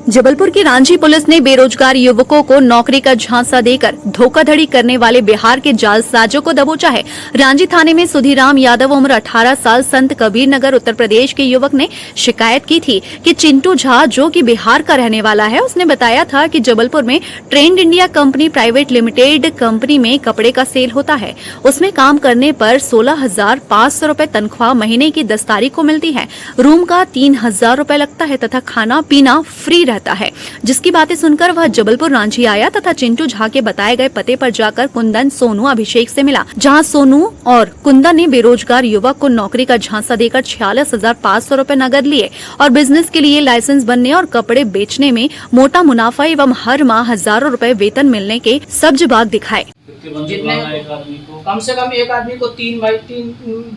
जबलपुर की रांची पुलिस ने बेरोजगार युवकों को नौकरी का झांसा देकर धोखाधड़ी करने वाले बिहार के जालसाजों को दबोचा है। रांची थाने में सुधीराम यादव उम्र 18 साल संत कबीर नगर उत्तर प्रदेश के युवक ने शिकायत की थी कि चिंटू झा, जो कि बिहार का रहने वाला है, उसने बताया था कि जबलपुर में trend India company private limited company में कपड़े का सेल होता है। उसमें काम करने पर 16,500 रूपये तनख्वाह महीने की 10 तारीख को मिलती है। रूम का 3,000 रूपये लगता है तथा खाना पीना फ्री रहता है। जिसकी बातें सुनकर वह जबलपुर रांची आया तथा चिंटू झा के बताए गए पते पर जाकर कुंदन, सोनू, अभिषेक से मिला, जहां सोनू और कुंदन ने बेरोजगार युवक को नौकरी का झांसा देकर 46,500 रूपये नगद लिए और बिजनेस के लिए लाइसेंस बनने और कपड़े बेचने में मोटा मुनाफा एवं हर माह हजारों रूपये वेतन मिलने के सब्ज-बाग दिखाए। कम से कम एक आदमी को 3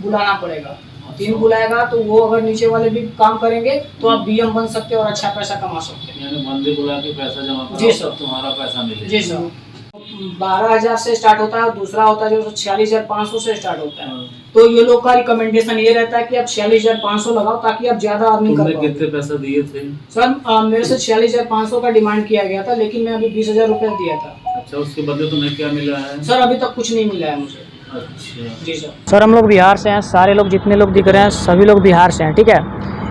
बुलाना पड़ेगा। 3 बुलाएगा तो वो अगर नीचे वाले भी काम करेंगे तो आप बीएम बन सकते हैं और अच्छा पैसा कमा सकते हैं। यानी बंदे बुला के पैसा जमा करो, जी सर, तुम्हारा पैसा मिलेगा। जी सर। 12,000 से स्टार्ट होता है और दूसरा होता है जो 46,500 से स्टार्ट होता है। तो ये लोग का रिकमेंडेशन ये रहता है कि आप 46,500 लगाओ ताकि आप ज्यादा अर्निंग कर पाओ। कितने पैसा दिए थे सर? मेरे से 46,500 का डिमांड किया गया था, लेकिन मैं अभी 20,000 रुपये दिया था। अच्छा, उसके बदले तुम्हें क्या मिला है? सर अभी तक कुछ नहीं मिला है मुझे। अच्छा जी सर। सर हम लोग बिहार से हैं, सारे लोग जितने लोग दिख रहे हैं सभी लोग बिहार से हैं, ठीक है।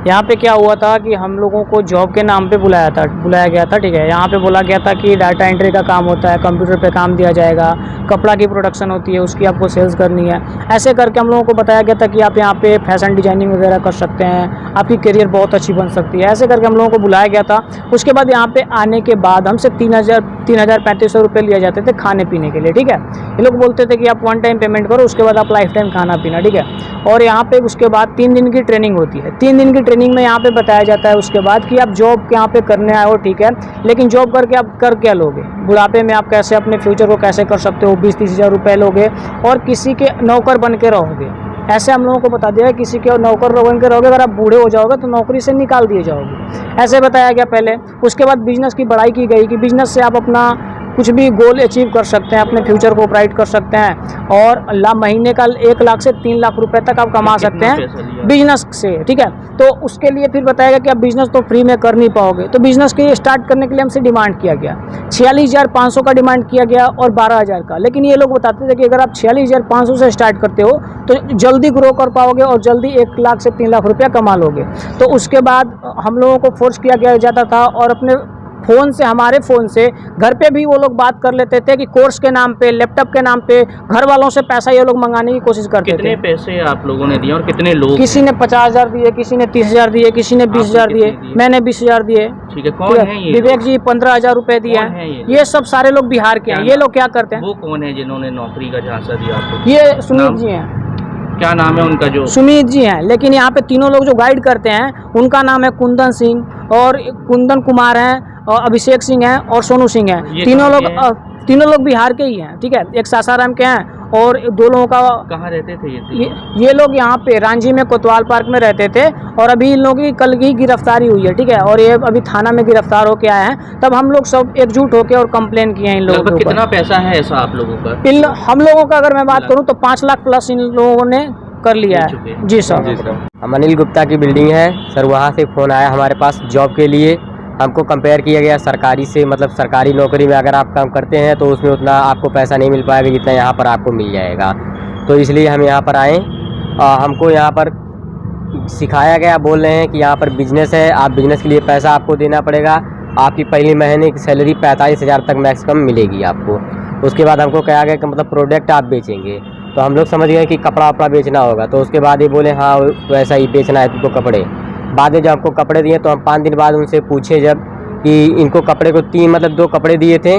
यहाँ पे क्या हुआ था कि हम लोगों को जॉब के नाम पे बुलाया गया था, ठीक है। यहाँ पे बोला गया था कि डाटा एंट्री का काम होता है, कंप्यूटर पे काम दिया जाएगा, कपड़ा की प्रोडक्शन होती है, उसकी आपको सेल्स करनी है। ऐसे करके हम लोगों को बताया गया था कि आप यहाँ पे फैशन डिजाइनिंग वगैरह कर सकते हैं, आपकी करियर बहुत अच्छी बन सकती है। ऐसे करके हम लोगों को बुलाया गया था। उसके बाद यहाँ पे आने के बाद हमसे 3,3500 रुपये लिए जाते थे खाने पीने के लिए, ठीक है। ये लोग बोलते थे कि आप 1 टाइम पेमेंट करो, उसके बाद आप लाइफ टाइम खाना पीना, ठीक है। और यहाँ पे उसके बाद 3 दिन की ट्रेनिंग होती है। 3 दिन की ट्रेनिंग में यहाँ पे बताया जाता है उसके बाद कि आप जॉब यहाँ पे करने आए हो, ठीक है, लेकिन जॉब करके आप कर क्या लोगे? बुढ़ापे में आप कैसे अपने फ्यूचर को कैसे कर सकते हो? 20-30 हज़ार रुपये लोगे और किसी के नौकर बन के रहोगे। ऐसे हम लोगों को बता दिया है, किसी के नौकर बन के रहोगे, अगर आप बूढ़े हो जाओगे तो नौकरी से निकाल दिए जाओगे, ऐसे बताया गया पहले। उसके बाद बिजनेस की बढ़ाई की गई कि बिजनेस से आप अपना कुछ भी गोल अचीव कर सकते हैं, अपने फ्यूचर को ब्राइट कर सकते हैं और महीने का 1 लाख से 3 लाख रुपए तक आप कमा सकते हैं बिजनेस से, ठीक है। तो उसके लिए फिर बताएगा कि आप बिजनेस तो फ्री में कर नहीं पाओगे, तो बिजनेस के स्टार्ट करने के लिए हमसे डिमांड किया गया 46,500 का डिमांड किया गया और 12,000 का। लेकिन ये लोग बताते थे कि अगर आप 46,500 से स्टार्ट करते हो तो जल्दी ग्रो कर पाओगे और जल्दी 1 लाख से 3 लाख रुपया कमा लोगे। तो उसके बाद हम लोगों को फोर्स किया जाता था और अपने फ़ोन से, हमारे फ़ोन से घर पे भी वो लोग बात कर लेते थे कि कोर्स के नाम पे, लैपटॉप के नाम पे घर वालों से पैसा ये लोग मंगाने की कोशिश करते थे। कितने पैसे आप लोगों ने दिए और कितने लोग? किसी ने 50,000 दिए, किसी ने 30,000 दिए, किसी ने 20,000 दिए, मैंने 20,000 दिए। ठीक है, कौन है ये? विवेक जी 15,000 रुपये दिए हैं। ये सब सारे लोग बिहार के हैं। ये लोग क्या करते हैं? वो कौन है जिन्होंने नौकरी का झांसा दिया आपको? ये सुमित जी हैं। क्या नाम है उनका? जो सुमित जी हैं, लेकिन यहाँ पे तीनों लोग जो गाइड करते हैं उनका नाम है कुंदन सिंह और कुंदन कुमार हैं और अभिषेक सिंह हैं और सोनू सिंह हैं। तीनों लोग बिहार के ही हैं, ठीक है। एक सासाराम के हैं और 2 लोगों का। कहाँ रहते थे ये लोग यहाँ पे रांची में कोतवाल पार्क में रहते थे और अभी इन लोगों की कल की गिरफ्तारी हुई है, ठीक है। और ये अभी थाना में गिरफ्तार होके आए हैं। तब हम लोग सब एकजुट होकर और कंप्लेन किए हैं इन लोगों के ऊपर। कितना पैसा है ऐसा आप लोगों का? हम लोगों का अगर मैं बात करूँ तो 5 लाख प्लस इन लोगों ने कर लिया है। जी सर। हम अनिल गुप्ता की बिल्डिंग है सर, वहाँ से फ़ोन आया हमारे पास जॉब के लिए। हमको कंपेयर किया गया सरकारी से, मतलब सरकारी नौकरी में अगर आप काम करते हैं तो उसमें उतना आपको पैसा नहीं मिल पाएगा जितना यहाँ पर आपको मिल जाएगा। तो इसलिए हम यहाँ पर आए। हमको यहाँ पर सिखाया गया, बोल रहे हैं कि यहाँ पर बिजनेस है, आप बिजनेस के लिए पैसा आपको देना पड़ेगा। आपकी पहली महीने की सैलरी 45,000 तक मैक्सिमम मिलेगी आपको। उसके बाद हमको कहा गया कि मतलब प्रोडक्ट आप बेचेंगे, तो हम लोग समझ गए कि कपड़ा वपड़ा बेचना होगा। तो उसके बाद ये बोले हाँ वैसा ही बेचना है तुमको कपड़े। बाद में जब हमको कपड़े दिए तो हम 5 दिन बाद उनसे पूछे जब कि इनको कपड़े को 2 कपड़े दिए थे,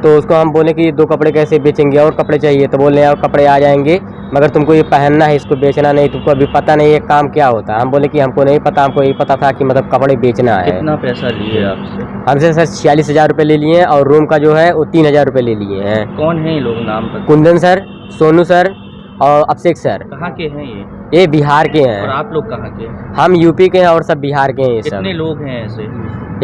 तो उसको हम बोले कि 2 कपड़े कैसे बेचेंगे, और कपड़े चाहिए। तो बोले और कपड़े आ जाएंगे मगर तुमको ये पहनना है, इसको बेचना नहीं, तुमको अभी पता नहीं ये काम क्या होता है। हम बोले कि हमको नहीं पता, हमको यही पता था कि मतलब कपड़े बेचना है। कितना पैसा लिए आपसे? हमसे सर 46,000 रुपये ले लिए हैं और रूम का जो है वो 3,000 रुपये ले लिए हैं। कौन है ये लोग? नाम पर? कुंदन सर, सोनू सर और अभिषेक सर। कहाँ के हैं ये? ये बिहार के हैं। और आप लोग कहाँ के हैं? हम यूपी के हैं और सब बिहार के हैं। ये सब कितने लोग हैं ऐसे?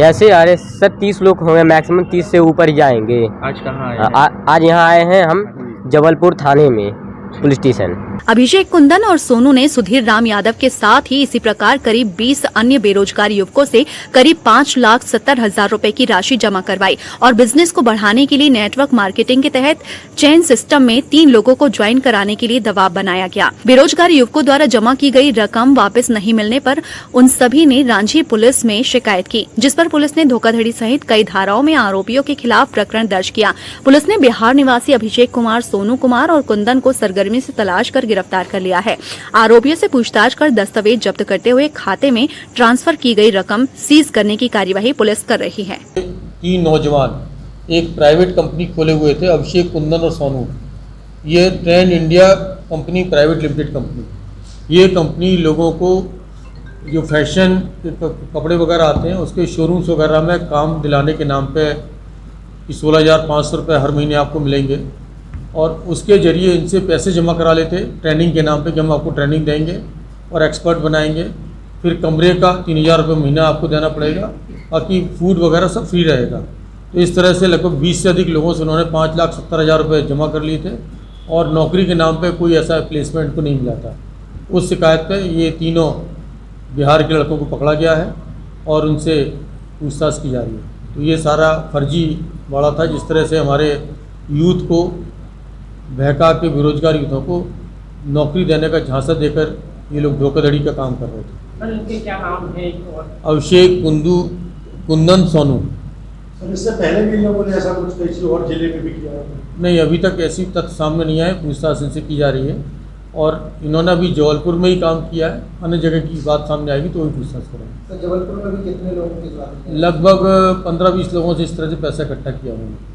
ऐसे अरे सर 30 लोग होंगे मैक्सिमम, 30 से ऊपर ही जाएंगे। आज कहाँ आए हैं? आज यहाँ आए हैं हम जबलपुर थाने में, पुलिस स्टेशन। अभिषेक कुंदन और सोनू ने सुधीर राम यादव के साथ ही इसी प्रकार करीब 20 अन्य बेरोजगार युवकों से करीब 5,70,000 रुपए की राशि जमा करवाई और बिजनेस को बढ़ाने के लिए नेटवर्क मार्केटिंग के तहत चेन सिस्टम में 3 लोगों को ज्वाइन कराने के लिए दबाव बनाया गया। बेरोजगार युवकों द्वारा जमा की गई रकम वापस नहीं मिलने पर उन सभी ने रांची पुलिस में शिकायत की, जिस पर पुलिस ने धोखाधड़ी सहित कई धाराओं में आरोपियों के खिलाफ प्रकरण दर्ज किया। पुलिस ने बिहार निवासी अभिषेक कुमार, सोनू कुमार और कुंदन को सरगर्मी से तलाश कर गिरफ्तार कर लिया है। आरोपियों से पूछताछ कर दस्तावेज जब्त करते हुए खाते में ट्रांसफर की गई रकम सीज करने की कार्यवाही पुलिस कर रही है। 3 नौजवान एक प्राइवेट कंपनी खोले हुए थे, अभिषेक, कुंदन और सोनू। ये trend India company private limited company, ये कंपनी लोगों को जो फैशन के कपड़े वगैरह आते हैं उसके शोरूम्स वगैरह में काम दिलाने के नाम पे कि 16,500 रुपये हर महीने आपको मिलेंगे और उसके ज़रिए इनसे पैसे जमा करा लेते ट्रेनिंग के नाम पे कि हम आपको ट्रेनिंग देंगे और एक्सपर्ट बनाएंगे। फिर कमरे का 3,000 रुपये महीना आपको देना पड़ेगा, बाकी फूड वगैरह सब फ्री रहेगा। तो इस तरह से लगभग 20 से अधिक लोगों से उन्होंने 5,70,000 रुपये जमा कर लिए थे और नौकरी के नाम पे कोई ऐसा प्लेसमेंट को नहीं मिला था। उस शिकायत पे ये तीनों बिहार के लड़कों को पकड़ा गया है और उनसे पूछताछ की जा रही है। तो ये सारा फर्जी वाड़ा था, जिस तरह से हमारे यूथ को बहका के बेरोजगार युवकों को नौकरी देने का झांसा देकर ये लोग धोखाधड़ी का काम कर रहे थे। इनके क्या नाम है? अभिषेक, कुंदन, सोनू। सर, इससे पहले भी इन लोगों ने ऐसा कुछ किसी और जिले में भी किया है? नहीं, अभी तक ऐसी तथ्य सामने नहीं आए, पूछताछ इनसे की जा रही है और इन्होंने अभी जबलपुर में ही काम किया है। अन्य जगह की बात सामने आएगी तो वही पूछताछ करेंगे। तो जबलपुर में भी कितने लोगों के साथ? लगभग 15-20 लोगों से इस तरह से पैसा इकट्ठा किया उन्होंने।